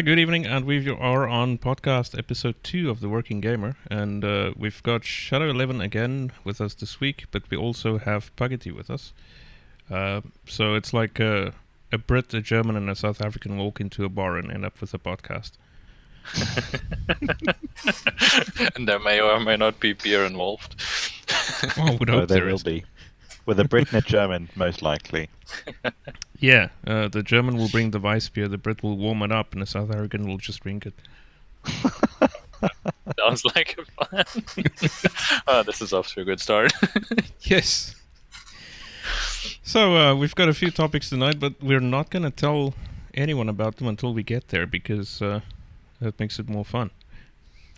Good evening, and we are on podcast episode 2 of The Working Gamer, and we've got sh4dow11 again with us this week, but we also have Puggety with us. So it's like a Brit, a German, and a South African walk into a bar and end up with a podcast. And there may or may not be beer involved. Oh, I would hope there will be. With a Brit and a German, most likely. Yeah, the German will bring the Weiss beer, the Brit will warm it up, and the South African will just drink it. Sounds like a plan. This is off to a good start. Yes. So we've got a few topics tonight, but we're not going to tell anyone about them until we get there, because that makes it more fun.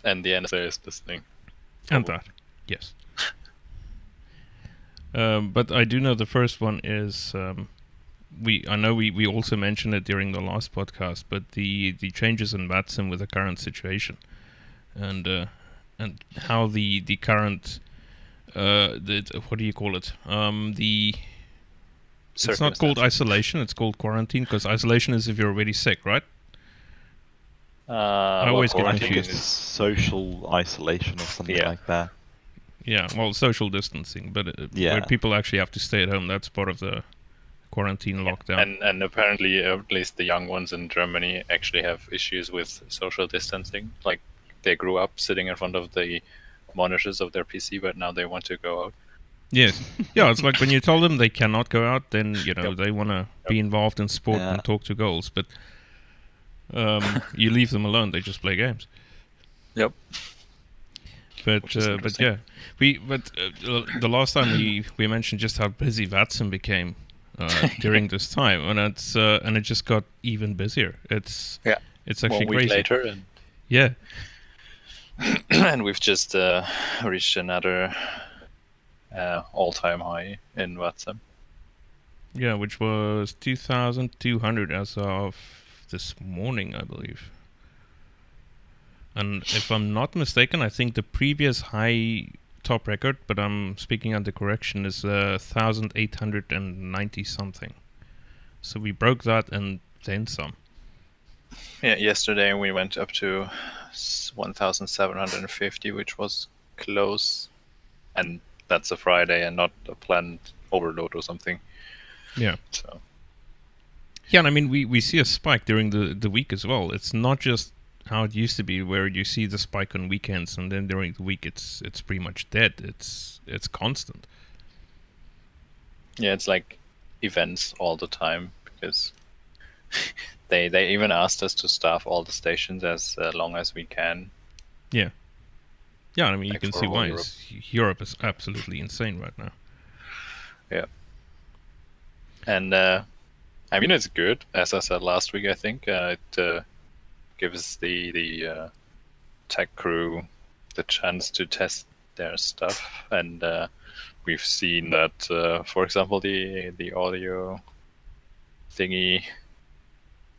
And the answer is this thing. And that, yes. But I do know the first one is I know we also mentioned it during the last podcast, but the changes in VATSIM with the current situation, and how the current what do you call it? It's not called isolation; it's called quarantine, because isolation is if you're already sick, right? I always get confused. It's social isolation or something like that. Yeah, well, social distancing, but where people actually have to stay at home, that's part of the quarantine lockdown. And apparently, at least the young ones in Germany actually have issues with social distancing. Like, they grew up sitting in front of the monitors of their PC, but now they want to go out. Yes. Yeah, it's like when you tell them they cannot go out, then, they want to be involved in sport and talk to goals, but you leave them alone, they just play games. Yep. But yeah, the last time we mentioned just how busy VATSIM became during this time, and it just got even busier. It's actually 1 week crazy. Later, and yeah, and we've just reached another all-time high in VATSIM. Yeah, which was 2,200 as of this morning, I believe. And if I'm not mistaken, I think the previous high top record, but I'm speaking under correction, is 1,890 something. So we broke that and then some. Yeah, yesterday we went up to 1,750, which was close. And that's a Friday and not a planned overload or something. Yeah. So. Yeah, and I mean, we see a spike during the week as well. It's not just how it used to be, where you see the spike on weekends, and then during the week it's pretty much dead. It's constant. Yeah, it's like events all the time, because they even asked us to staff all the stations as long as we can. Yeah. Yeah, I mean, like you can see why. Europe. Europe is absolutely insane right now. Yeah. And I mean, it's good. As I said last week, I think it gives the tech crew the chance to test their stuff, and we've seen that, for example, the audio thingy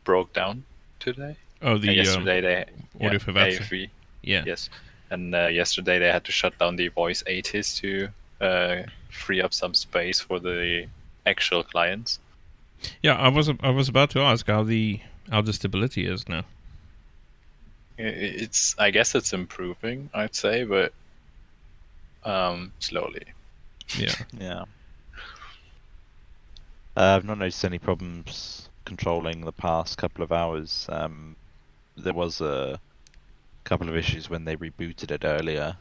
broke down today. Oh, the yesterday they audio for VATSIM. AFV. Yeah. Yes, and yesterday they had to shut down the voice ATIS to free up some space for the actual clients. Yeah, I was about to ask how the stability is now. I guess it's improving, I'd say, but slowly. Yeah. Yeah. I've not noticed any problems controlling the past couple of hours. There was a couple of issues when they rebooted it earlier.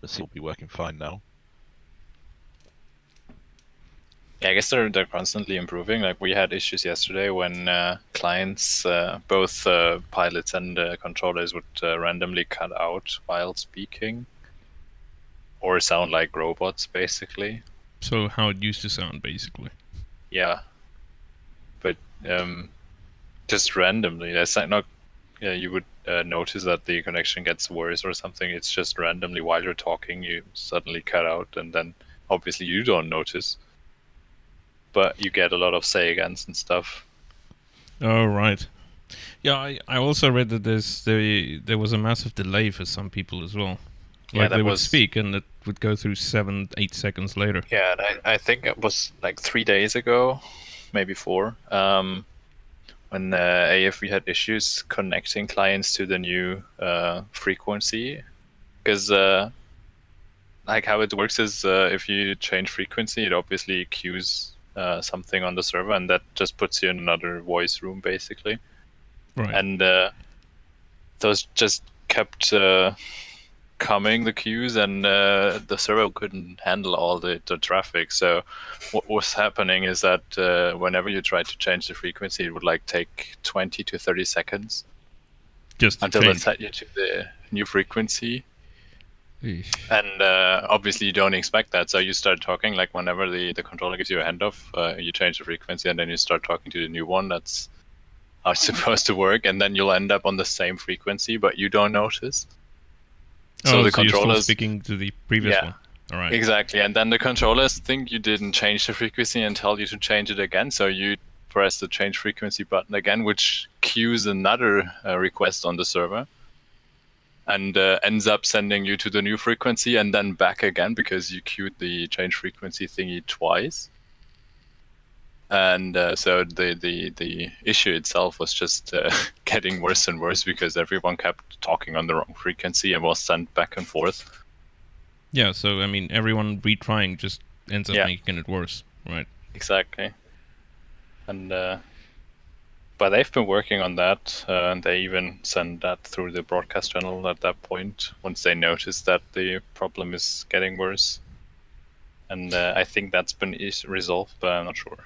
This will be working fine now. Yeah, I guess they're constantly improving. Like, we had issues yesterday when clients, both pilots and controllers, would randomly cut out while speaking, or sound like robots, basically. So how it used to sound, basically. Yeah, but just randomly. That's not. Yeah, you would notice that the connection gets worse or something. It's just randomly while you're talking, you suddenly cut out, and then obviously you don't notice. But you get a lot of say-agains and stuff. Oh, right. Yeah, I also read that there was a massive delay for some people as well. Like, they would speak and it would go through 7-8 seconds later. Yeah, and I think it was like 3 days ago, maybe 4, when when AFV had issues connecting clients to the new frequency, because like how it works is if you change frequency, it obviously queues something on the server, and that just puts you in another voice room basically. Right. And those just kept coming, the queues, and the server couldn't handle all the traffic. So what was happening is that whenever you tried to change the frequency, it would like take 20 to 30 seconds Just to until it change. set you to the new frequency. Eesh. And obviously you don't expect that, so you start talking like whenever the controller gives you a handoff, you change the frequency and then you start talking to the new one. That's how it's supposed to work, and then you'll end up on the same frequency, but you don't notice. So the you're still controllers speaking to the previous one. All right. Exactly, and then the controllers think you didn't change the frequency and tell you to change it again, so you press the change frequency button again, which queues another request on the server, and ends up sending you to the new frequency and then back again because you queued the change frequency thingy twice. And so the issue itself was just getting worse and worse because everyone kept talking on the wrong frequency and was sent back and forth. Yeah, so I mean, everyone retrying just ends up making it worse, right? Exactly. And but they've been working on that, and they even sent that through the broadcast channel at that point once they noticed that the problem is getting worse. And I think that's been resolved, but I'm not sure.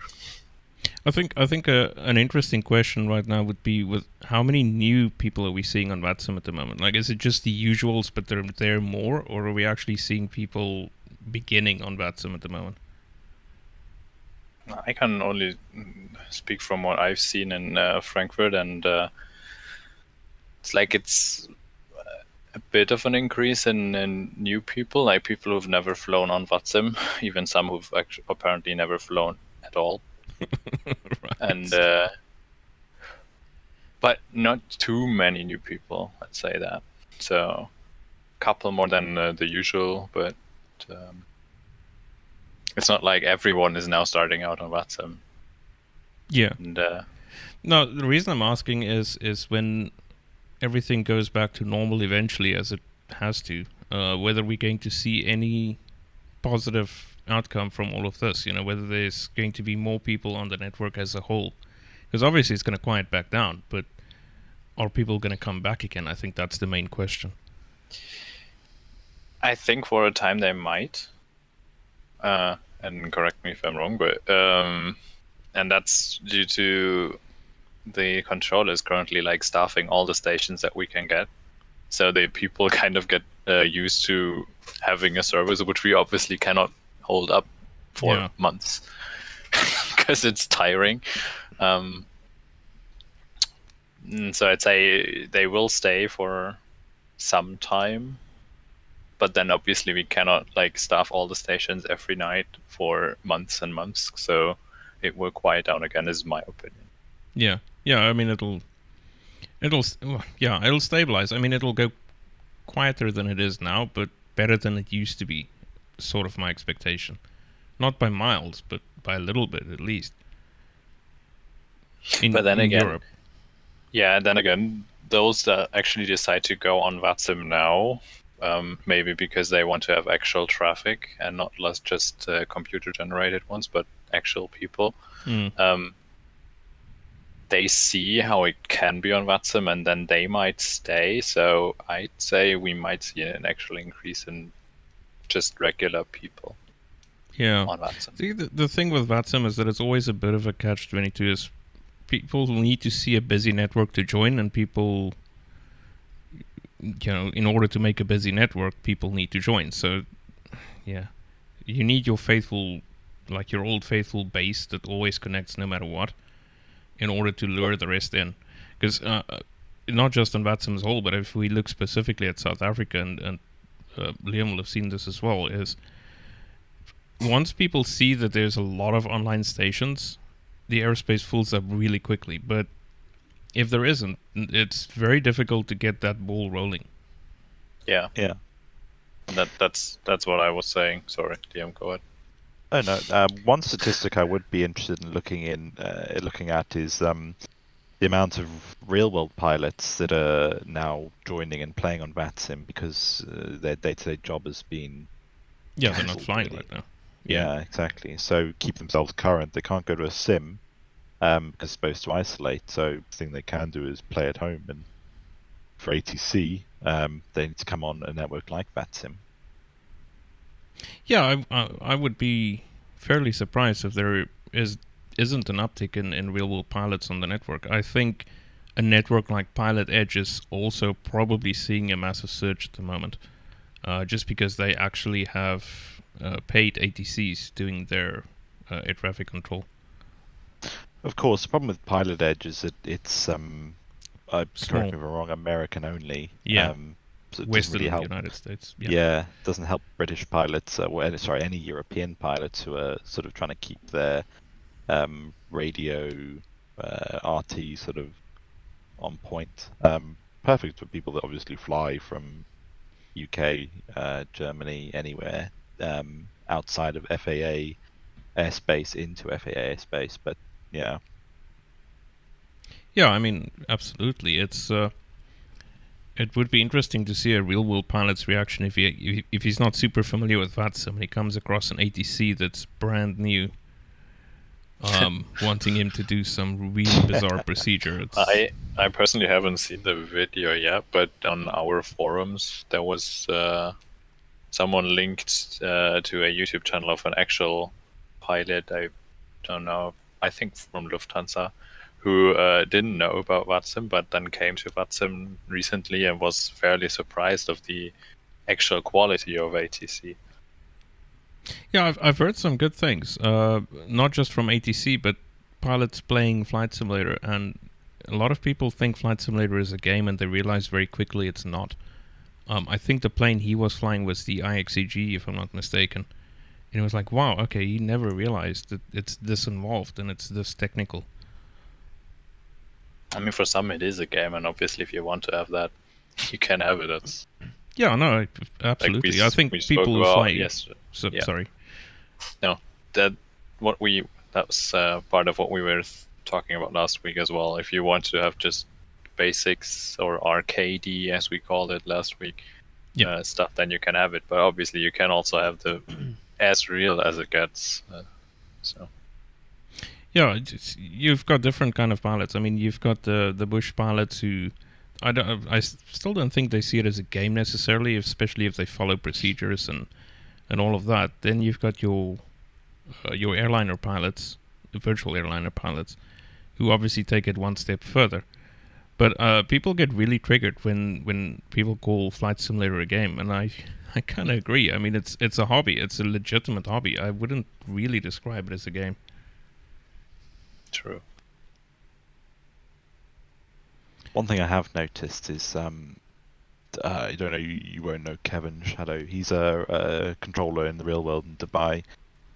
I think an interesting question right now would be with how many new people are we seeing on VATSIM at the moment? Like, is it just the usuals, but they're more, or are we actually seeing people beginning on VATSIM at the moment? I can only speak from what I've seen in Frankfurt, and it's a bit of an increase in new people, like people who've never flown on VATSIM, even some who've apparently never flown at all. Right. And but not too many new people, let's say that. So a couple more than the usual, but it's not like everyone is now starting out on VATSIM. Yeah. And no, the reason I'm asking is when everything goes back to normal eventually, as it has to, whether we're going to see any positive outcome from all of this, whether there's going to be more people on the network as a whole, because obviously it's going to quiet back down, but are people going to come back again? I think that's the main question. I think for a time they might, and correct me if I'm wrong, but and that's due to the controllers currently like staffing all the stations that we can get, so the people kind of get used to having a service which we obviously cannot hold up for months because it's tiring. So I'd say they will stay for some time, but then obviously we cannot like staff all the stations every night for months and months, so it will quiet down again, is my opinion. Yeah, I mean it'll stabilize. I mean it'll go quieter than it is now, but better than it used to be, sort of my expectation. Not by miles, but by a little bit at least. But then in again, Europe. Yeah, and then again, those that actually decide to go on VATSIM now, maybe because they want to have actual traffic and not just computer-generated ones, but actual people, they see how it can be on VATSIM, and then they might stay. So I'd say we might see an actual increase in just regular people on VATSIM. See, the thing with VATSIM is that it's always a bit of a catch-22. Is people need to see a busy network to join, and people, in order to make a busy network, people need to join. So, you need your faithful, like your old faithful base that always connects no matter what, in order to lure the rest in. Because not just on VATSIM as a whole, but if we look specifically at South Africa, and Liam will have seen this as well, is once people see that there's a lot of online stations, the airspace fills up really quickly. But if there isn't, it's very difficult to get that ball rolling. Yeah. That's what I was saying. Sorry, DM, go ahead. Oh no. One statistic I would be interested in looking at is the amount of real-world pilots that are now joining and playing on VATSIM because their day-to-day job has been Yeah, they're not cancelled, flying really. right now. Yeah, exactly. So keep themselves current. They can't go to a sim because it's supposed to isolate. So the thing they can do is play at home. And for ATC, they need to come on a network like VATSIM. Yeah, I would be fairly surprised if there isn't an uptick in real world pilots on the network. I think a network like Pilot Edge is also probably seeing a massive surge at the moment, just because they actually have paid ATCs doing their air traffic control. Of course, the problem with Pilot Edge is that it's correct Small. me if I'm wrong, American only. Yeah. So it doesn't Western really help. United States. Yeah. Yeah, it doesn't help British pilots, any European pilots who are sort of trying to keep their radio RT sort of on point. Perfect for people that obviously fly from UK, Germany, anywhere outside of FAA airspace into FAA airspace. But yeah, Yeah, I mean, absolutely. It would be interesting to see a real world pilot's reaction if he's not super familiar with VATSIM and he comes across an ATC that's brand new, wanting him to do some really bizarre procedure. I personally haven't seen the video yet, but on our forums there was someone linked to a YouTube channel of an actual pilot. I don't know. I think from Lufthansa, who didn't know about VATSIM, but then came to VATSIM recently and was fairly surprised of the actual quality of ATC. Yeah, I've heard some good things, not just from ATC, but pilots playing Flight Simulator, and a lot of people think Flight Simulator is a game, and they realize very quickly it's not. I think the plane he was flying was the IXEG, if I'm not mistaken. And it was like, wow, okay, he never realized that it's this involved and it's this technical. I mean, for some it is a game, and obviously if you want to have that, you can have it. That's Yeah, no, absolutely. like I think we people spoke who about fly... yesterday. Yeah. Sorry. No, that was part of what we were talking about last week as well. If you want to have just basics or arcadey, as we called it last week, stuff, then you can have it. But obviously, you can also have the as real as it gets. Yeah, you've got different kind of pilots. I mean, you've got the bush pilots who I still don't think they see it as a game necessarily, especially if they follow procedures and all of that. Then you've got your airliner pilots, the virtual airliner pilots, who obviously take it one step further. But people get really triggered when people call Flight Simulator a game, and I kind of agree. I mean, it's a hobby. It's a legitimate hobby. I wouldn't really describe it as a game. True. One thing I have noticed is I don't know, you won't know Kevin sh4dow. He's a controller in the real world in Dubai,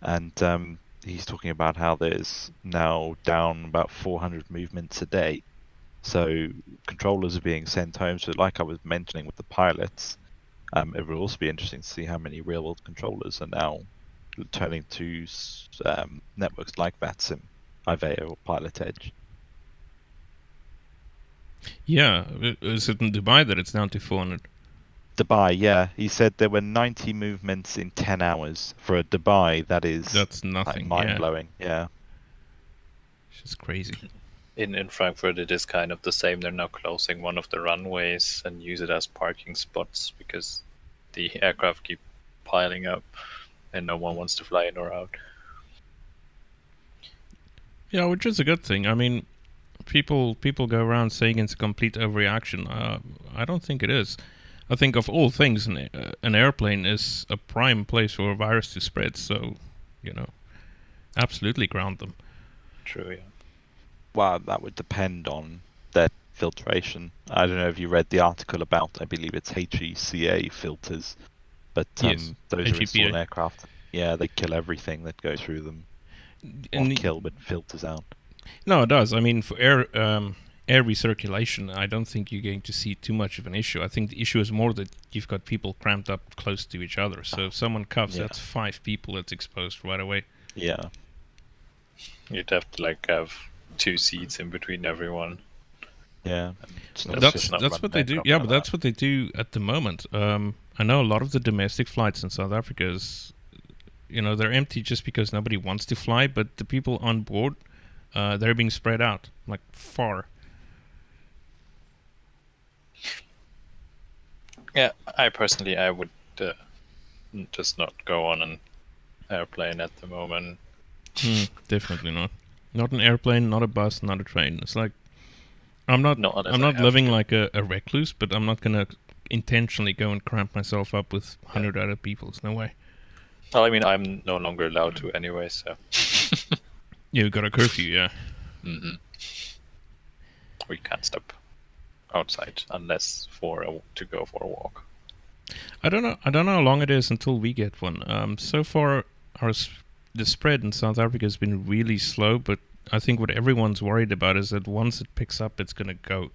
and he's talking about how there's now down about 400 movements a day. So controllers are being sent home. So like I was mentioning with the pilots, it will also be interesting to see how many real world controllers are now turning to networks like VATSIM, IVEO, or Pilot Edge. Yeah, is it in Dubai that it's down to 400? Dubai, yeah. He said there were 90 movements in 10 hours. For a Dubai, that's nothing. Like mind-blowing, yeah. It's just crazy. In Frankfurt, it is kind of the same. They're now closing one of the runways and use it as parking spots because the aircraft keep piling up and no one wants to fly in or out. Yeah, which is a good thing. I mean, people go around saying it's a complete overreaction. I don't think it is. I think of all things, an airplane is a prime place for a virus to spread. So, absolutely ground them. True, yeah. Well, that would depend on their filtration. I don't know if you read the article about, I believe it's HECA filters, but yes, those are installed in aircraft. Yeah, they kill everything that goes through them. Not kill, but filters out. No, it does. I mean, for air recirculation, I don't think you're going to see too much of an issue. I think the issue is more that you've got people cramped up close to each other. So if someone coughs, that's 5 people that's exposed right away. Yeah. You'd have to have 2 seats in between everyone. Yeah. That's what they do. Yeah, but that's what they do at the moment. I know a lot of the domestic flights in South Africa is, they're empty just because nobody wants to fly. But the people on board, they're being spread out like far. Yeah, I would just not go on an airplane at the moment. Definitely not. Not an airplane, not a bus, not a train. It's like I'm not living like a recluse, but I'm not gonna intentionally go and cramp myself up with 100 other people. There's no way. Well, I mean, I'm no longer allowed to anyway, so. You got a curfew, yeah. Mm-hmm. We can't step outside unless to go for a walk. I don't know how long it is until we get one. So far, the spread in South Africa has been really slow, but I think what everyone's worried about is that once it picks up, it's going to go.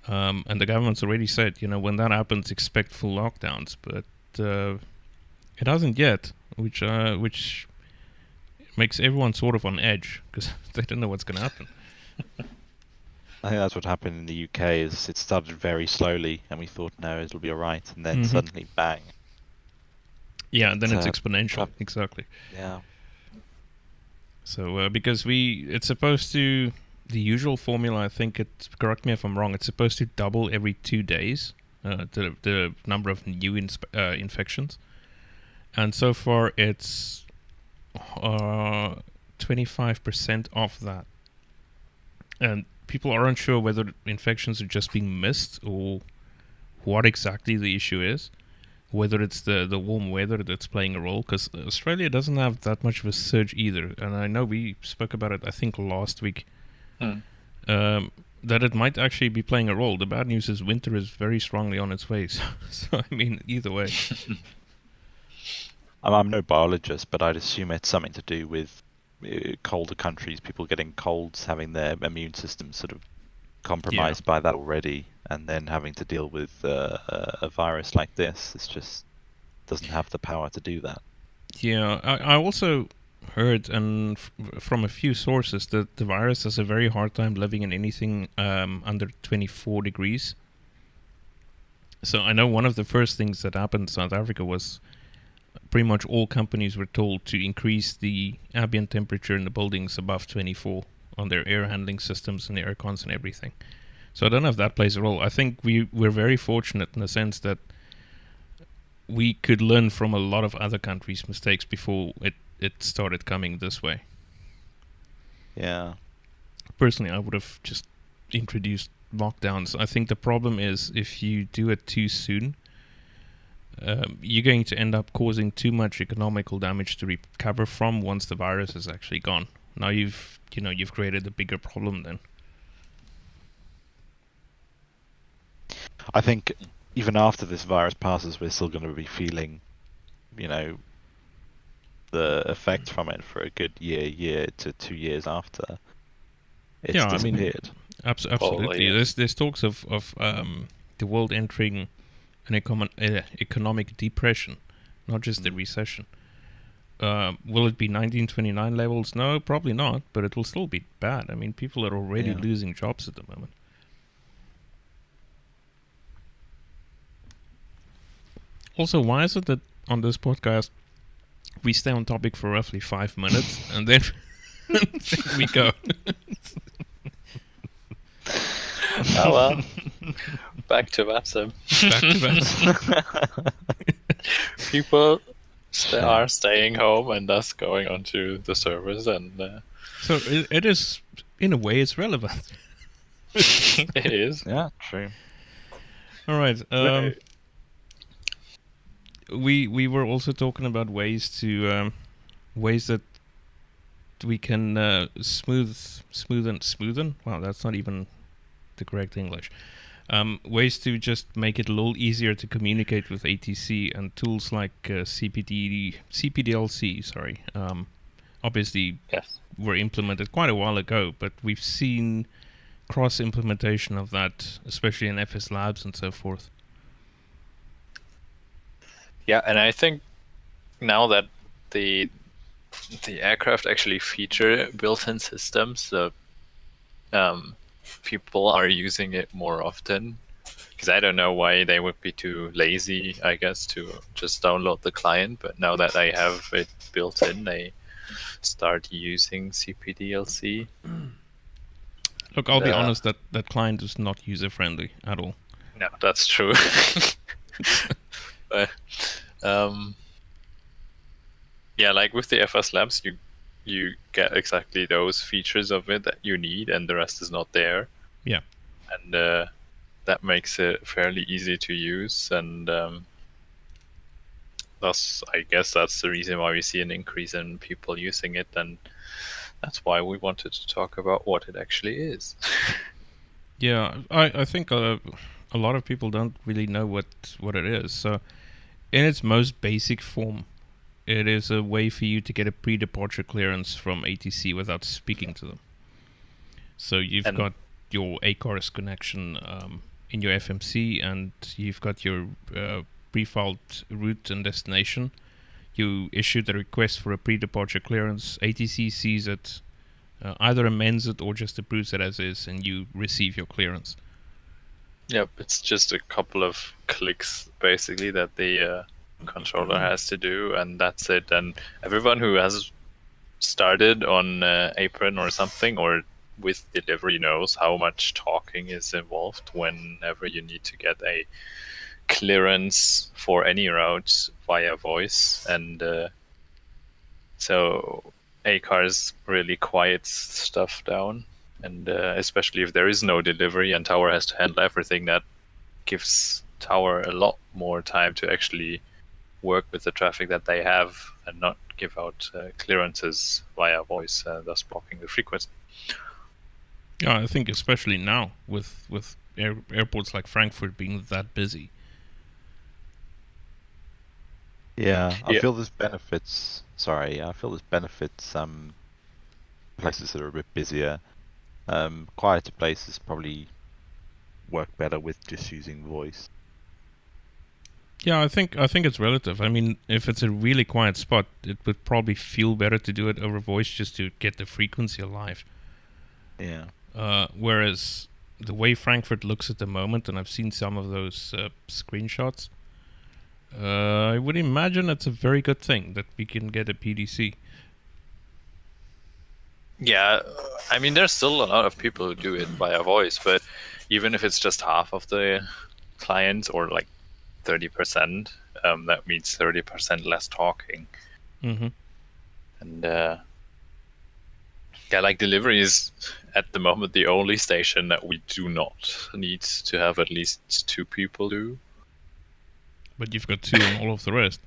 And the government's already said, when that happens, expect full lockdowns. But it hasn't yet, which makes everyone sort of on edge because they don't know what's going to happen. I think that's what happened in the UK. Is it started very slowly, and we thought, no, it'll be all right, and then suddenly, bang. Yeah, and then it's exponential. Exactly. Yeah. So because it's supposed to, the usual formula, I think correct me if I'm wrong, it's supposed to double every 2 days, the number of new infections. And so far it's 25% off that. And people are unsure whether infections are just being missed or what exactly the issue is. Whether it's the warm weather that's playing a role, because Australia doesn't have that much of a surge either. And I know we spoke about it, I think, last week, that it might actually be playing a role. The bad news is winter is very strongly on its way. So I mean, either way. I'm no biologist, but I'd assume it's something to do with colder countries, people getting colds, having their immune system sort of compromised by that already, and then having to deal with a virus like this. It just doesn't have the power to do that. Yeah, I also heard from a few sources that the virus has a very hard time living in anything under 24 degrees. So I know one of the first things that happened in South Africa was pretty much all companies were told to increase the ambient temperature in the buildings above 24 on their air handling systems and the air cons and everything. So I don't know if that plays a role. I think we're very fortunate in the sense that we could learn from a lot of other countries' mistakes before it started coming this way. Yeah. Personally, I would have just introduced lockdowns. I think the problem is if you do it too soon, you're going to end up causing too much economical damage to recover from once the virus is actually gone. Now you've created a bigger problem then. I think even after this virus passes, we're still going to be feeling, the effects from it for a good year to 2 years after it's disappeared. Absolutely. There's talks of the world entering an economic depression, not just a recession. Will it be 1929 levels? No, probably not, but it will still be bad. I mean, people are already losing jobs at the moment. Also, why is it that on this podcast we stay on topic for roughly 5 minutes and then we go? Oh well. Back to VATSIM. People are staying home and thus going onto the servers, and so it is, in a way, it's relevant. It is. Yeah, true. All right. We were also talking about ways that we can smoothen. Wow, that's not even the correct English. Ways to just make it a little easier to communicate with ATC, and tools like CPDLC. Sorry, obviously were implemented quite a while ago, but we've seen cross implementation of that, especially in FS Labs and so forth. Yeah, and I think now that the aircraft actually feature built-in systems, people are using it more often. Because I don't know why they would be too lazy, I guess, to just download the client. But now that I have it built in, they start using CPDLC. Look, I'll be honest, that client is not user-friendly at all. No, that's true. But, yeah, like with the FS Labs, you get exactly those features of it that you need, and the rest is not there. Yeah. And that makes it fairly easy to use, and thus, I guess that's the reason why we see an increase in people using it, and that's why we wanted to talk about what it actually is. Yeah, I think a lot of people don't really know what it is. So, in its most basic form, it is a way for you to get a pre-departure clearance from ATC without speaking to them. So you've got your ACARS connection in your FMC, and you've got your pre-filed route and destination. You issue the request for a pre-departure clearance. ATC sees it, either amends it or just approves it as is, and you receive your clearance. Yep, it's just a couple of clicks basically that the controller has to do, and that's it. And everyone who has started on Apron or something, or with delivery, knows how much talking is involved whenever you need to get a clearance for any route via voice. And so ACARS really quiets stuff down, and especially if there is no delivery and Tower has to handle everything, that gives Tower a lot more time to actually work with the traffic that they have and not give out clearances via voice, thus blocking the frequency. Yeah, I think especially now with airports like Frankfurt being that busy. Yeah, I feel there's benefits. Sorry, I feel there's benefits. Places that are a bit busier, quieter places probably work better with just using voice. Yeah, I think it's relative. I mean, if it's a really quiet spot, it would probably feel better to do it over voice just to get the frequency alive. Yeah. Whereas the way Frankfurt looks at the moment, and I've seen some of those screenshots, I would imagine it's a very good thing that we can get a PDC. Yeah, I mean, there's still a lot of people who do it via voice, but even if it's just half of the clients, or like 30%, that means 30% less talking. Mm-hmm. And yeah, like delivery is at the moment the only station that we do not need to have at least 2 people do. But you've got 2 on all of the rest.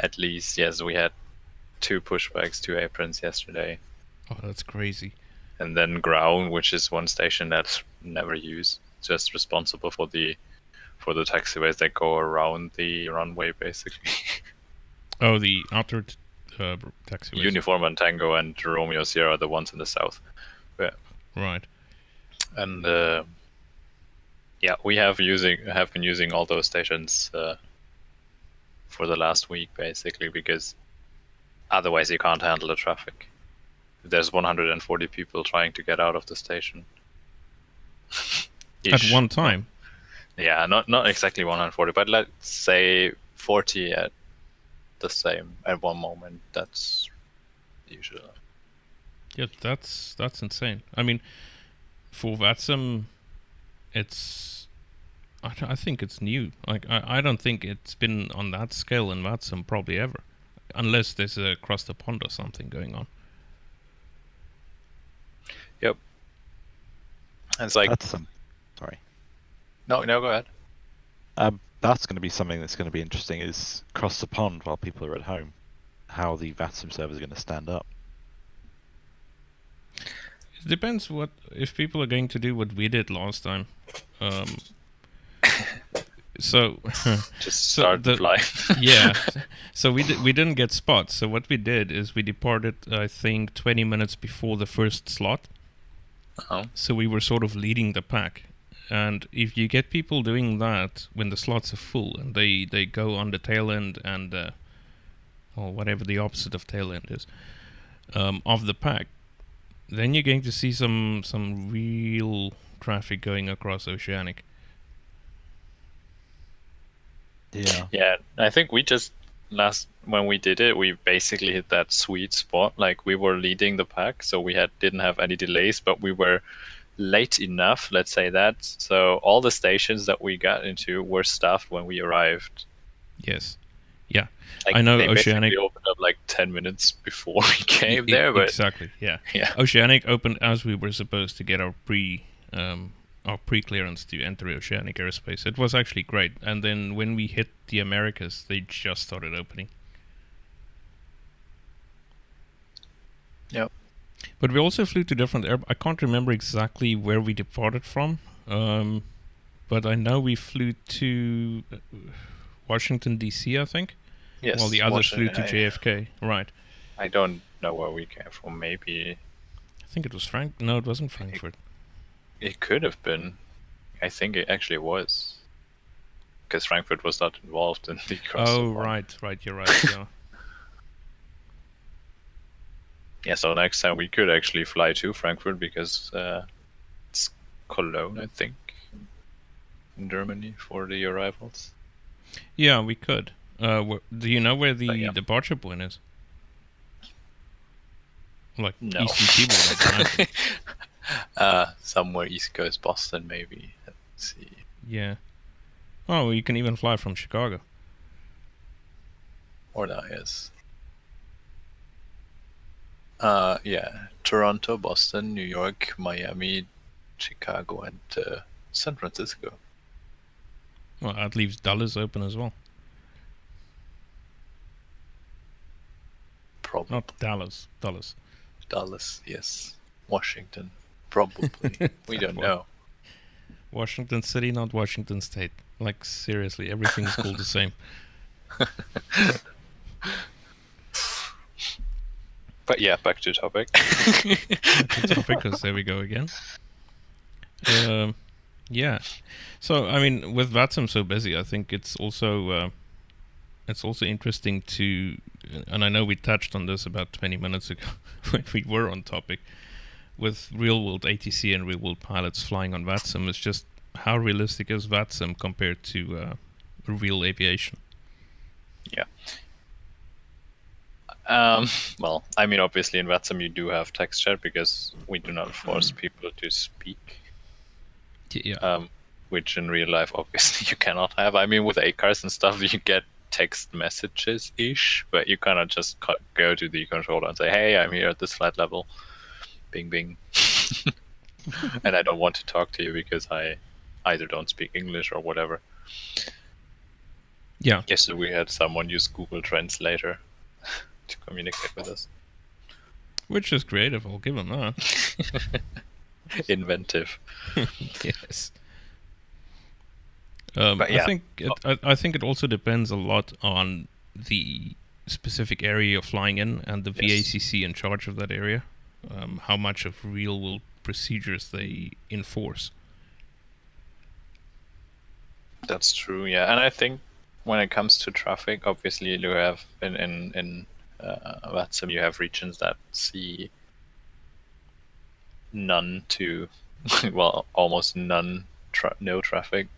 At least, yes, we had 2 pushbacks, 2 aprons yesterday. Oh, that's crazy. And then ground, which is one station that's never used, just responsible for the taxiways that go around the runway, basically. Oh, the outer taxiways. Uniform and Tango and Romeo Sierra are the ones in the south. Yeah. Right. And yeah, we have been using all those stations for the last week, basically, because otherwise you can't handle the traffic. There's 140 people trying to get out of the station. At one time? Yeah, not exactly 140, but let's say 40 at one moment. That's usually. Yeah, that's insane. I mean, for VATSIM, it's I think it's new. Like I don't think it's been on that scale in VATSIM probably ever, unless there's a across the pond or something going on. Yep. And it's like sorry. No, go ahead. That's going to be something that's going to be interesting, is across the pond while people are at home, how the VATSIM server is going to stand up. It depends if people are going to do what we did last time. So just start the fly. Yeah. So we didn't get spots. So what we did is we departed, I think, 20 minutes before the first slot. Oh. So we were sort of leading the pack. And if you get people doing that when the slots are full and they go on the tail end and or whatever the opposite of tail end is, of the pack, then you're going to see some real traffic going across Oceanic. Yeah. Yeah, I think we just when we did it, we basically hit that sweet spot. Like we were leading the pack, so we didn't have any delays, but we were late enough, let's say that. So all the stations that we got into were staffed when we arrived. Yes. Yeah. Like, I know they Oceanic basically opened up like 10 minutes before we came there, but exactly. Yeah. yeah. Oceanic opened as we were supposed to get our pre-clearance to enter Oceanic airspace. It was actually great. And then when we hit the Americas, they just started opening. Yep. But we also flew to different I can't remember exactly where we departed from. But I know we flew to Washington, D.C., I think. Yes. While the others flew to JFK. Right. I don't know where we came from. Maybe... I think it was No, it wasn't Frankfurt. It could have been. I think it actually was. Because Frankfurt was not involved in the Oh, right, you're right, yeah. Yeah, so next time we could actually fly to Frankfurt because it's Cologne, I think, in Germany for the arrivals. Yeah, we could. Do you know where the Yeah. departure point is? Like No. Eastern Seaboard. Somewhere East Coast, Boston, maybe. Let's see. Yeah. Oh, you can even fly from Chicago. Or that is. Yeah, Toronto, Boston, New York, Miami, Chicago, and San Francisco. Well, that leaves Dallas open as well. Probably. Not Dallas. Dallas, yes. Washington, probably. We don't know. Washington City, not Washington State. Like, seriously, everything's called the same. But yeah, back to topic. Because there we go again. Yeah. So, I mean, with VATSIM so busy, I think it's also interesting to, and I know we touched on this about 20 minutes ago when we were on topic, with real-world ATC and real-world pilots flying on VATSIM, it's just how realistic is VATSIM compared to real aviation? Yeah. Well, I mean, obviously in VATSIM you do have text chat because we do not force people to speak. Yeah. Which in real life, obviously, you cannot have. I mean, with ACARs and stuff, you get text messages-ish, but you cannot just go to the controller and say, hey, I'm here at this flight level. Bing, bing. And I don't want to talk to you because I either don't speak English or whatever. Yeah. Yes, so we had someone use Google Translator to communicate with us. Which is creative, I'll give them that. Inventive. Yes. But yeah. I think it also depends a lot on the specific area you're flying in and the VACC in charge of that area. How much of real-world procedures they enforce. That's true, yeah. And I think when it comes to traffic, obviously you have in VATSIM you have regions that see none to, well, almost none, no traffic.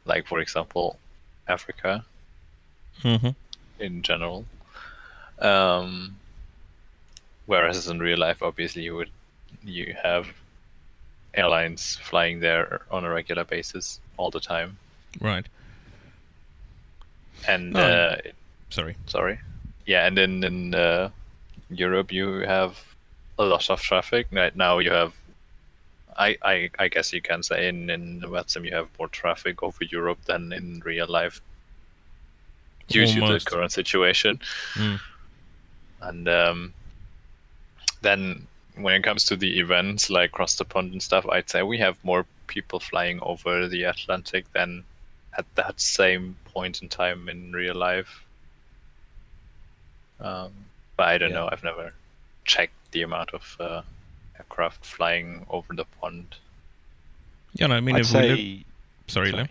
Like, for example, Africa in general. Whereas in real life, obviously, you have airlines flying there on a regular basis all the time. Right. And sorry. Yeah, and then in Europe you have a lot of traffic. Right now you have, I guess you can say in VATSIM you have more traffic over Europe than in real life due to the current situation. And then when it comes to the events like Cross the Pond and stuff, I'd say we have more people flying over the Atlantic than at that same point in time in real life. But I don't know. I've never checked the amount of aircraft flying over the pond. Yeah, no, I mean, I'd say... Sorry, Lem.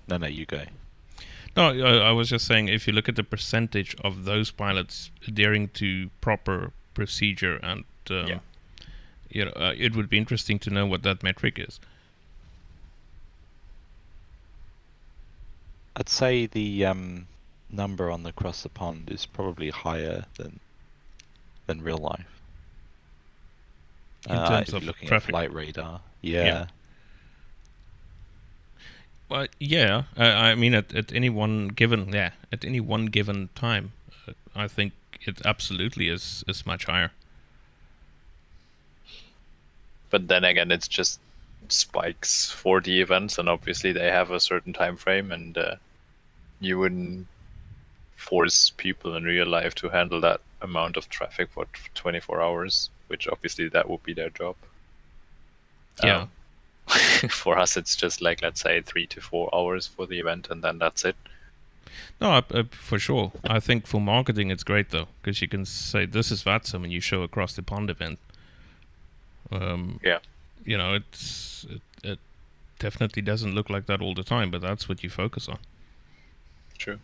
No, you go. No, I was just saying, if you look at the percentage of those pilots adhering to proper procedure and it would be interesting to know what that metric is. I'd say the number on across the pond is probably higher than real life. In terms if of you're looking traffic. at flight radar, yeah. Well, yeah. I mean, at any one given time, I think it absolutely is much higher. But then again, it's just spikes for the events, and obviously they have a certain time frame, and you wouldn't force people in real life to handle that amount of traffic for 24 hours, which obviously that would be their job. Yeah. For us, it's just like, let's say 3 to 4 hours for the event, and then that's it. No, for sure. I think for marketing it's great though, because you can say this is VATSIM and you show across the pond event. Yeah. It definitely doesn't look like that all the time, but that's what you focus on. True.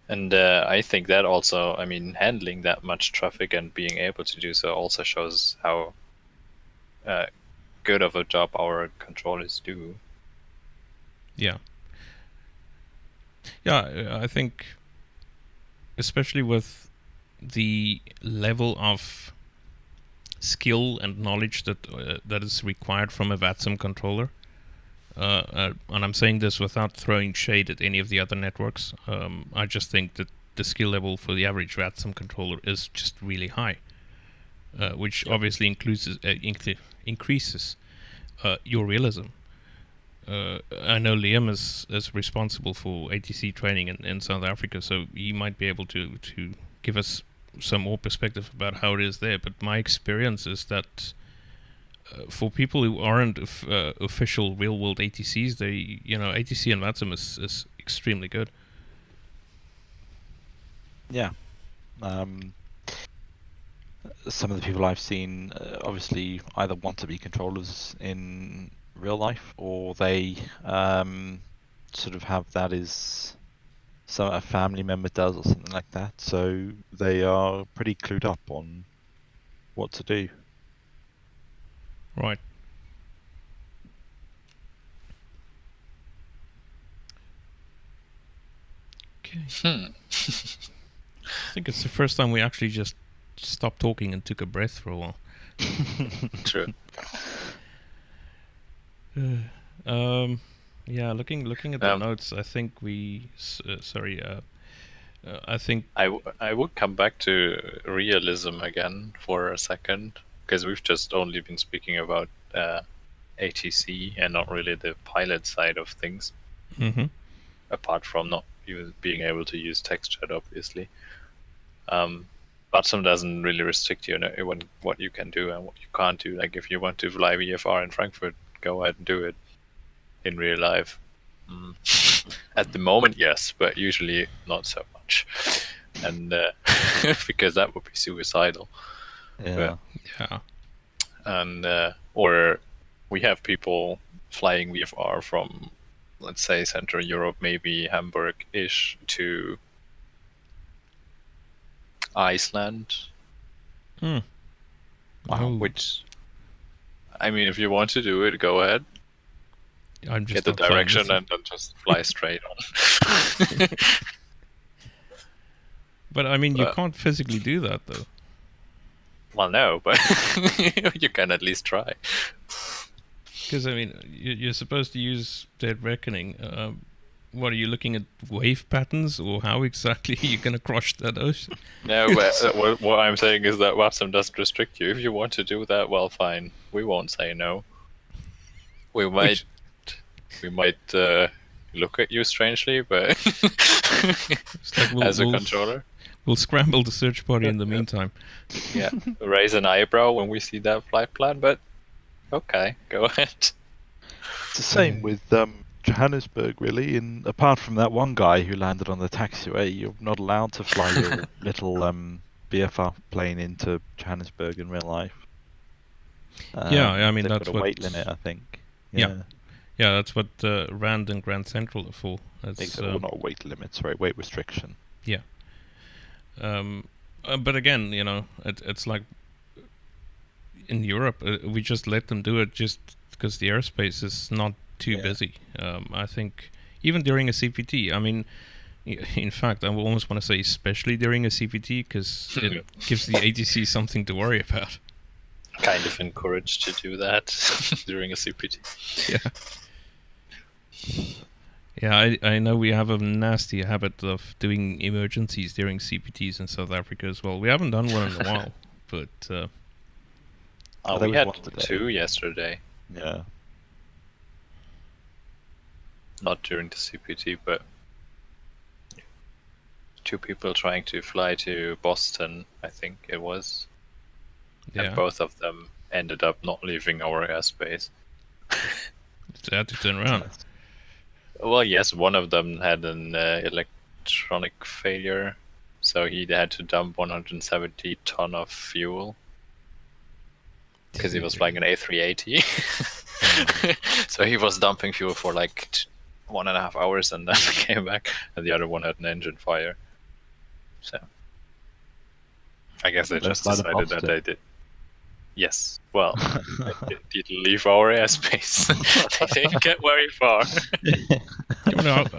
And I think that also, I mean, handling that much traffic and being able to do so also shows how good of a job our controllers do. Yeah. Yeah, I think especially with the level of skill and knowledge that is required from a VATSIM controller, and I'm saying this without throwing shade at any of the other networks. I just think that the skill level for the average VATSIM controller is just really high, which obviously increases your realism. I know Liam is responsible for ATC training in South Africa, so he might be able to give us some more perspective about how it is there. But my experience is that for people who aren't official real-world ATCs, ATC and VATSIM is extremely good. Yeah. Some of the people I've seen obviously either want to be controllers in real life, or they sort of have that as a family member does or something like that, so they are pretty clued up on what to do. Right. Okay. I think it's the first time we actually just stopped talking and took a breath for a while. True. Yeah, looking at the notes, I think I think I would come back to realism again for a second, because we've just only been speaking about ATC and not really the pilot side of things. Mm-hmm. Apart from not being able to use text chat, obviously. VATSIM doesn't really restrict you in what you can do and what you can't do. Like, if you want to fly VFR in Frankfurt, go ahead and do it in real life. At the moment, yes, but usually not so much. And because that would be suicidal. Yeah. Yeah. And or we have people flying VFR from, let's say, Central Europe, maybe Hamburg-ish, to Iceland. Wow. Which, I mean, if you want to do it, go ahead. I'm just get the direction and then just fly straight on. But I mean, you can't physically do that, though. Well, no, but you can at least try. Because, I mean, you're supposed to use Dead Reckoning. What, are you looking at wave patterns, or how exactly are you going to cross that ocean? No, but what I'm saying is that VATSIM doesn't restrict you. If you want to do that, well, fine. We won't say no. We might look at you strangely, but like as a controller. We'll scramble the search party in the meantime. Yeah, raise an eyebrow when we see that flight plan, but okay, go ahead. It's the same with Johannesburg, really. Apart from that one guy who landed on the taxiway, you're not allowed to fly your little BFR plane into Johannesburg in real life. Yeah, I mean, that's got a weight limit, I think. Yeah, that's what RAND and Grand Central are for. Well, not a weight limit, sorry, weight restriction. Yeah. But again, it's like in Europe, we just let them do it just because the airspace is not too busy. I think even during a CPT, I mean, in fact, I almost want to say especially during a CPT because it gives the ATC something to worry about. Kind of encouraged to do that during a CPT. Yeah. Yeah, I know we have a nasty habit of doing emergencies during CPTs in South Africa as well. We haven't done one in a while, but... we had 2 yesterday. Yeah. Not during the CPT, but 2 people trying to fly to Boston, I think it was. Yeah. And both of them ended up not leaving our airspace. They had to turn around. Well, yes, one of them had an electronic failure, so he had to dump 170 ton of fuel because he was flying an A380. So he was dumping fuel for like 1.5 hours and then came back, and the other one had an engine fire. So I guess they just decided that they did. Yes. Well, they didn't leave our airspace. They didn't get very far.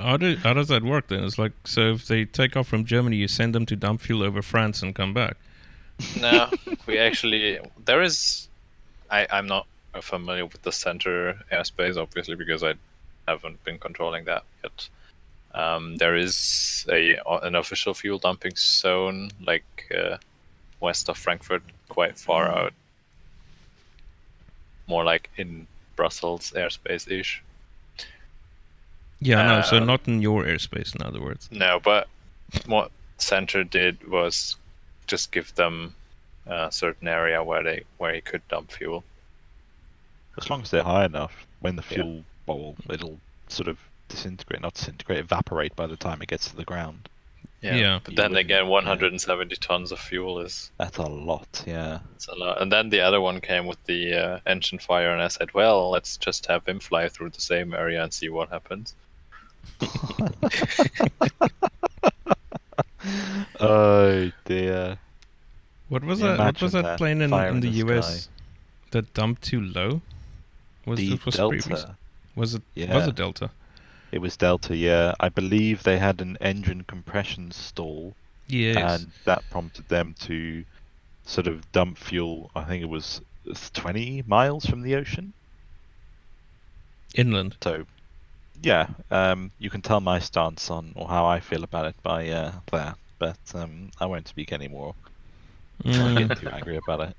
How does that work then? It's like, so if they take off from Germany, you send them to dump fuel over France and come back? No, we actually... There is... I'm not familiar with the center airspace, obviously, because I haven't been controlling that yet. There is an official fuel dumping zone, like west of Frankfurt, quite far out. More like in Brussels airspace-ish. Yeah, no, so not in your airspace, in other words. No, but what Center did was just give them a certain area where he could dump fuel. As long as they're high enough, when the fuel bowl, it'll sort of evaporate by the time it gets to the ground. Yeah. But then again, 170 tons of fuel is... That's a lot, yeah. It's a lot. And then the other one came with the engine fire, and I said, well, let's just have him fly through the same area and see what happens. Oh dear. What was that? What was that plane in the US that dumped too low? Delta. Was it Delta? It was Delta, yeah. I believe they had an engine compression stall. Yes. And that prompted them to sort of dump fuel, I think it was 20 miles from the ocean. Inland. So, yeah, you can tell my stance on, or how I feel about it by that. But I won't speak anymore. I'm getting too angry about it.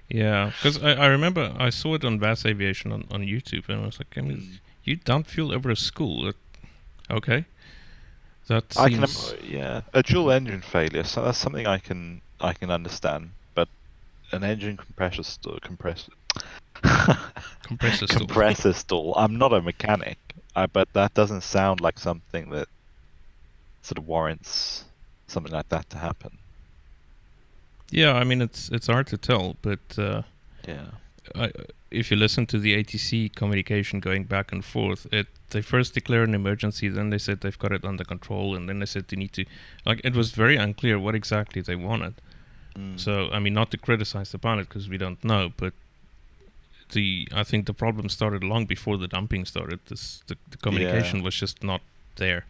Yeah, because I remember I saw it on VAS Aviation on YouTube, and I was like, I mean, you dump fuel over a school? Okay. That seems... a dual engine failure, so that's something I can understand, but an engine compressor stall... compressor stall. I'm not a mechanic, but that doesn't sound like something that sort of warrants something like that to happen. Yeah, I mean, it's hard to tell, but if you listen to the ATC communication going back and forth, they first declare an emergency, then they said they've got it under control, and then they said they need to... Like, it was very unclear what exactly they wanted. So, I mean, not to criticize the pilot, because we don't know, but I think the problem started long before the dumping started. The communication was just not there.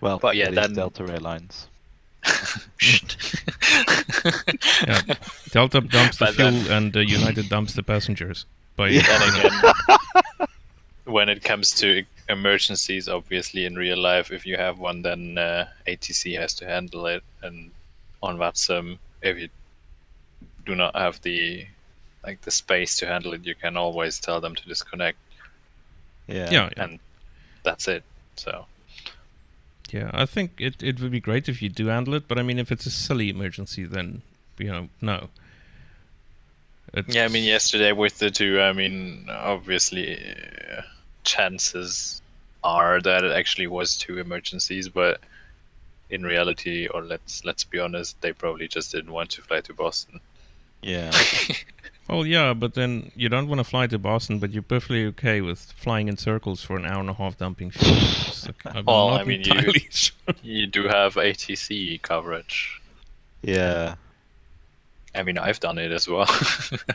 Well, but yeah, then Delta Airlines. Yeah, Delta dumps the fuel and United dumps the passengers. Then again, when it comes to emergencies, obviously in real life, if you have one, then ATC has to handle it. And on VATSIM, if you do not have the space to handle it, you can always tell them to disconnect. Yeah. And that's it. So. Yeah, I think it would be great if you do handle it, but I mean, if it's a silly emergency, then, no. Yeah, I mean, yesterday with the 2, I mean, obviously, chances are that it actually was 2 emergencies, but in reality, or let's be honest, they probably just didn't want to fly to Boston. Yeah. Well, yeah, but then you don't want to fly to Boston, but you're perfectly okay with flying in circles for an hour and a half dumping fuel. You do have ATC coverage. Yeah. I mean, I've done it as well.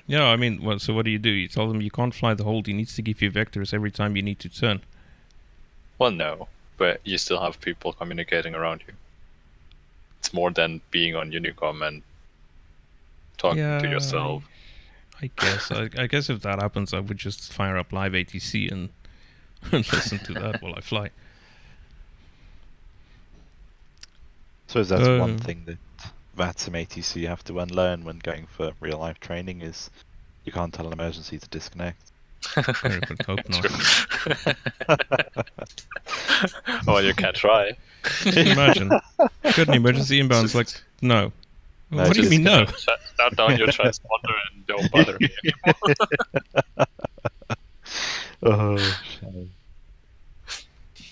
Yeah, I mean, well, so what do? You tell them you can't fly the hold. He needs to give you vectors every time you need to turn. Well, no, but you still have people communicating around you. It's more than being on Unicom and talking to yourself. I guess. I guess if that happens, I would just fire up live ATC and listen to that while I fly. So that's one thing that VATSIM ATC have to unlearn when going for real life training is you can't tell an emergency to disconnect. Very good. Hope not. Well, you can try. Imagine. Got an emergency inbound. Like, no. No, What do you mean no? Shut down your transponder and don't bother me anymore. Oh, shame.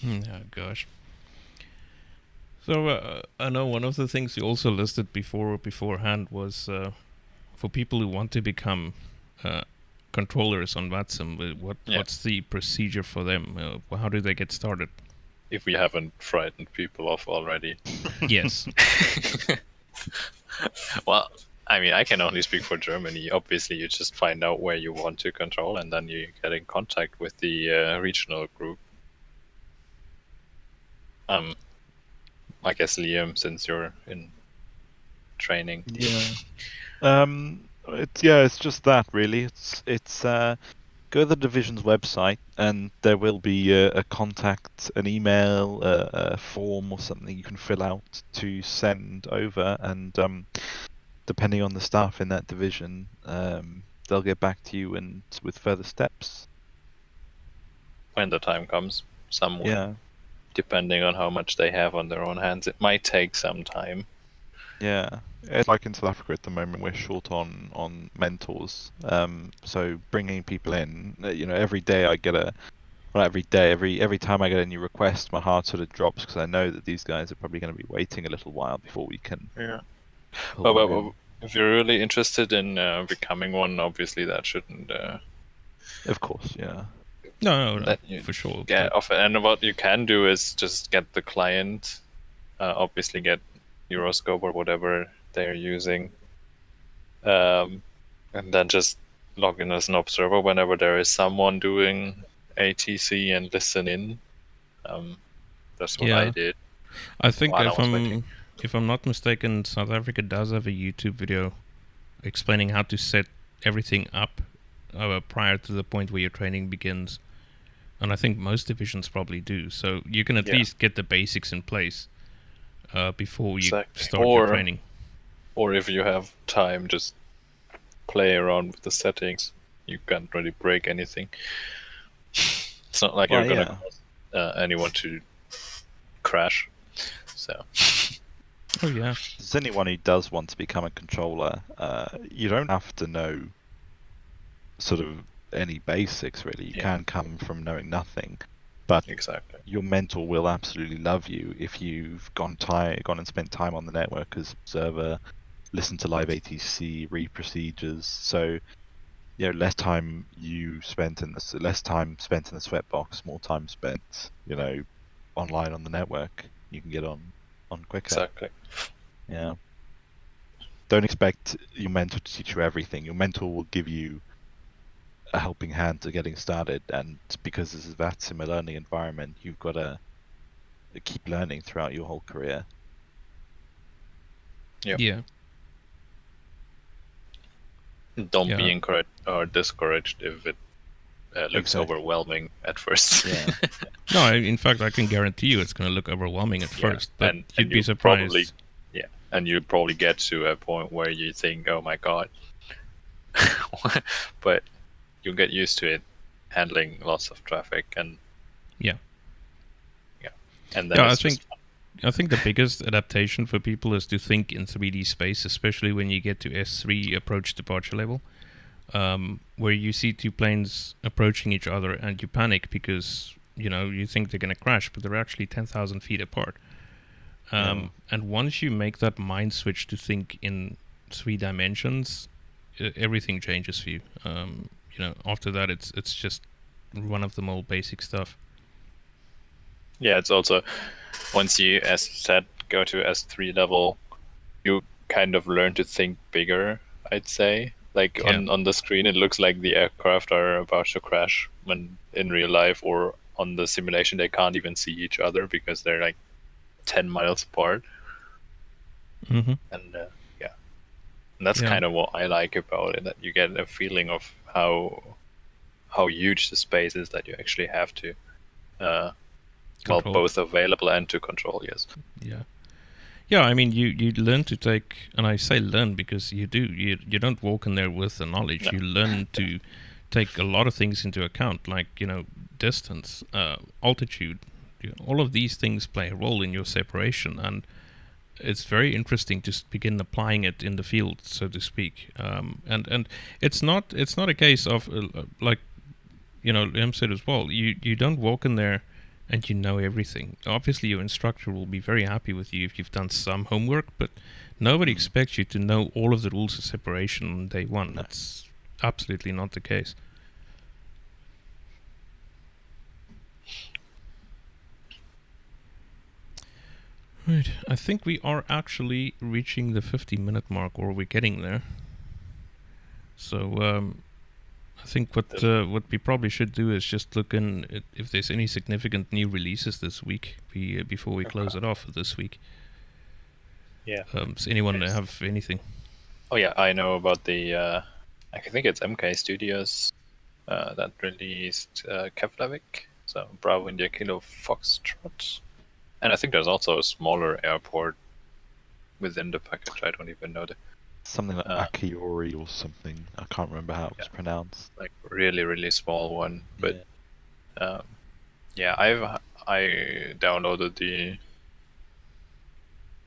Oh gosh. So I know one of the things you also listed beforehand was for people who want to become controllers on VATSIM. What's the procedure for them? How do they get started? If we haven't frightened people off already. Yes. Well, I mean, I can only speak for Germany. Obviously, you just find out where you want to control, and then you get in contact with the regional group. I guess Liam, since you're in training. Yeah. It's just that really. It's go to the division's website and there will be a contact, an email, a form or something you can fill out to send over, and depending on the staff in that division, they'll get back to you and with further steps. When the time comes, somewhere. Depending on how much they have on their own hands, it might take some time. Yeah, it's like in South Africa at the moment, we're short on mentors. So bringing people in, every day I get every time I get a new request, my heart sort of drops because I know that these guys are probably going to be waiting a little while before we can. Yeah. Well, if you're really interested in becoming one, obviously that shouldn't. Of course, yeah. No, for sure. Yeah, and what you can do is just get the client, obviously get Euroscope or whatever they're using, and then just log in as an observer whenever there is someone doing ATC and listen in. That's what I did. I think if I'm not mistaken, South Africa does have a YouTube video explaining how to set everything up prior to the point where your training begins. And I think most divisions probably do. So you can at least get the basics in place before you start your training. Or if you have time, just play around with the settings. You can't really break anything. It's not like you're going to cause anyone to crash. So. Oh yeah. As anyone who does want to become a controller, you don't have to know sort of any basics really. You can come from knowing nothing, but your mentor will absolutely love you if you've gone and spent time on the network as observer, listen to live ATC, read procedures. So less time spent in the sweatbox, more time spent online on the network. You can get on quicker. Exactly. Yeah. Don't expect your mentor to teach you everything. Your mentor will give you a helping hand to getting started, and because this is VATSIM, a learning environment, you've got to keep learning throughout your whole career. Yeah. Don't be encouraged or discouraged if it looks overwhelming at first. No, in fact, I can guarantee you it's going to look overwhelming at first, but you'd be surprised. And you'll probably get to a point where you think, oh my god. But you'll get used to it, handling lots of traffic and and then I think the biggest adaptation for people is to think in 3D space, especially when you get to S3 approach departure level, where you see two planes approaching each other and you panic because you think they're going to crash, but they're actually 10,000 feet apart. And once you make that mind switch to think in 3 dimensions, everything changes for you. After that, it's just run-of-the-mill basic stuff. Yeah, it's also once you, as said, go to S3 level, you kind of learn to think bigger, I'd say. Like Yeah. on the screen, it looks like the aircraft are about to crash, when in real life or on the simulation, they can't even see each other because they're like 10 miles apart. Mm-hmm. And and that's Yeah. kind of what I like about it, that you get a feeling of how huge the space is that you actually have to, Control. both available and to control. Yes. Yeah. Yeah, I mean, you learn to take, and I say learn because you do, you don't walk in there with the knowledge. No. You learn to take a lot of things into account, like, distance, altitude. All of these things play a role in your separation, and it's very interesting to begin applying it in the field, so to speak. And it's not a case of, like, Liam said as well, you don't walk in there and you know everything. Obviously, your instructor will be very happy with you if you've done some homework, but nobody expects you to know all of the rules of separation on day one. That's absolutely not the case. Right, I think we are actually reaching the 50-minute mark, or we're getting there. So I think what we probably should do is just look in if there's any significant new releases this week before we close it off this week. Yeah. Does anyone have anything? Oh yeah, I know about the. I think it's MK Studios that released Keflavik, so Bravo India Kilo Foxtrot, and I think there's also a smaller airport within the package. I don't even know the. Something like Akiori or something. I can't remember how it was pronounced. Like really, really small one, but I downloaded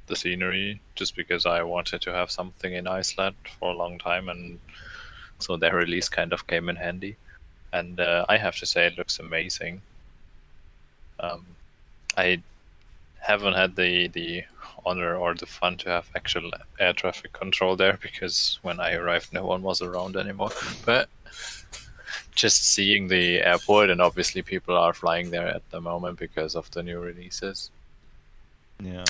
the scenery just because I wanted to have something in Iceland for a long time, and so their release kind of came in handy. And I have to say, it looks amazing. I haven't had the honor or the fun to have actual air traffic control there, because when I arrived, no one was around anymore. But just seeing the airport, and obviously people are flying there at the moment because of the new releases. Yeah.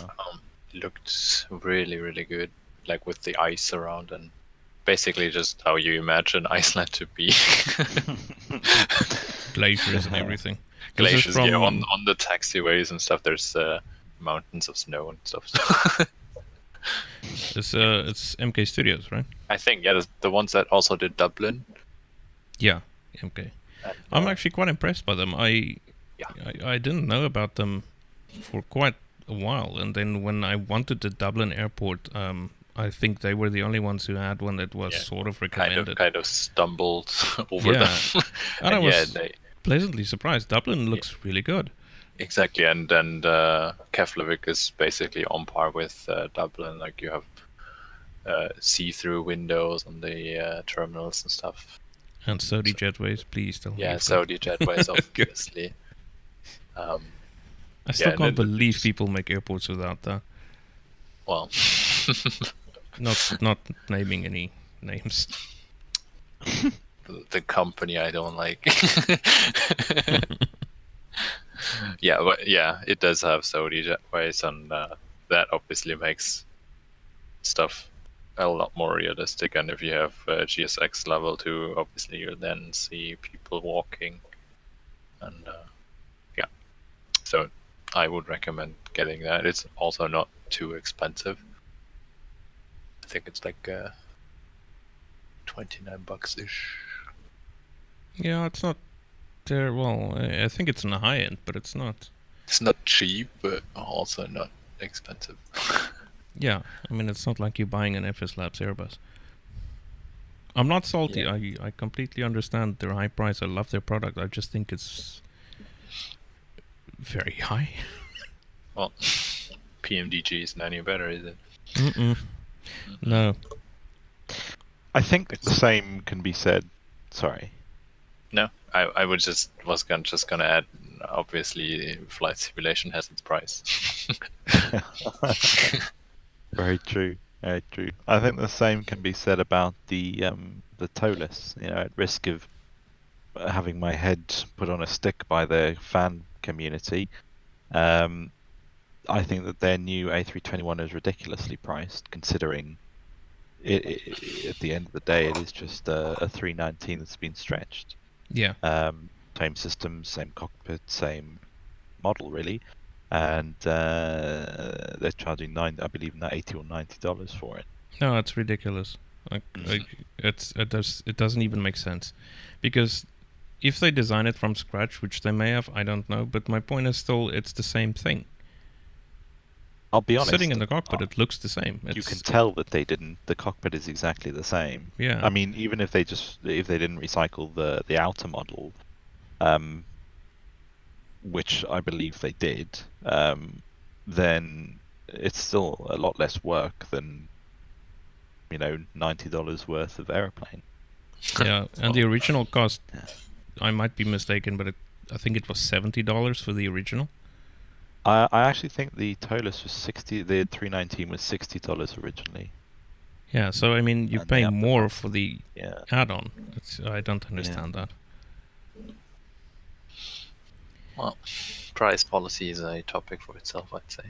Looked really, really good, like with the ice around, and basically just how you imagine Iceland to be. Glaciers and everything. Glaciers, on the taxiways and stuff. There's mountains of snow and stuff. It's MK Studios, right? I think the ones that also did Dublin. Yeah, MK. I'm actually quite impressed by them. I didn't know about them for quite a while, and then when I wanted the Dublin airport, I think they were the only ones who had one that was sort of recommended. Kind of stumbled over them. And I was pleasantly surprised. Dublin looks really good. Exactly, and Keflavik is basically on par with Dublin. Like, you have see-through windows on the terminals and stuff. And Saudi jetways, please don't. Yeah, Saudi jetways, obviously. I still can't believe people make airports without that. Well, not naming any names. The company I don't like. It does have Saudi jetways, and that obviously makes stuff a lot more realistic. And if you have GSX level 2, obviously you'll then see people walking, and so I would recommend getting that. It's also not too expensive. I think it's like $29 ish. Yeah, it's not there. Well, I think it's on the high end, but it's not. It's not cheap, but also not expensive. Yeah, I mean, it's not like you're buying an FS Labs Airbus. I'm not salty. Yeah. I completely understand their high price. I love their product. I just think it's very high. Well, PMDG isn't any better, is it? No. I think the same can be said. Sorry. No, I was just gonna add. Obviously, flight simulation has its price. Very true. Very true. I think the same can be said about the TOLIS. At risk of having my head put on a stick by the fan community, I think that their new A321 is ridiculously priced, considering at the end of the day, it is just a 319 that's been stretched. Yeah. Same system, same cockpit, same model, really, and they're charging I believe $80 or $90 for it. No, it's ridiculous. It doesn't even make sense, because if they design it from scratch, which they may have, I don't know. But my point is still, it's the same thing. I'll be honest. Sitting in the cockpit, it looks the same. You can tell that they didn't. The cockpit is exactly the same. Yeah. I mean, even if they didn't recycle the outer model, which I believe they did, then it's still a lot less work than, $90 worth of airplane. Yeah, and the original cost, I might be mistaken, but I think it was $70 for the original. I actually think the Tolus was 60. The 319 was $60 originally. Yeah, so I mean, you pay more for the add-on. I don't understand that. Well, price policy is a topic for itself, I'd say.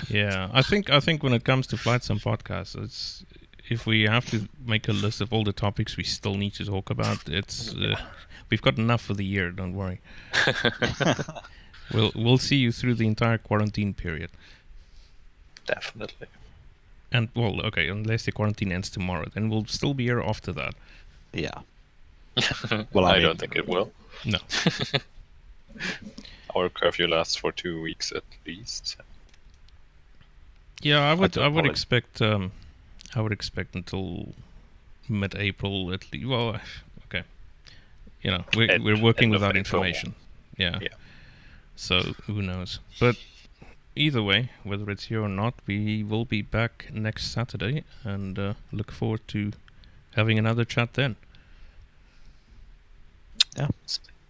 Yeah, I think when it comes to Flightsim podcasts, if we have to make a list of all the topics we still need to talk about, we've got enough for the year. Don't worry. We'll see you through the entire quarantine period. Definitely. And well, okay, unless the quarantine ends tomorrow, then we'll still be here after that. Yeah. Well, I don't think it will. No. Our curfew lasts for 2 weeks at least. Yeah, I would expect until mid-April at least. Well, okay. We're working without information. Yeah. So who knows? But either way, whether it's here or not, we will be back next Saturday, and look forward to having another chat then. Yeah.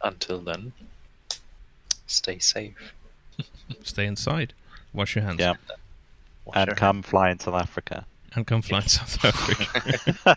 Until then, stay safe. Stay inside. Wash your hands. Yeah. And come fly in South Africa. And come fly in South Africa.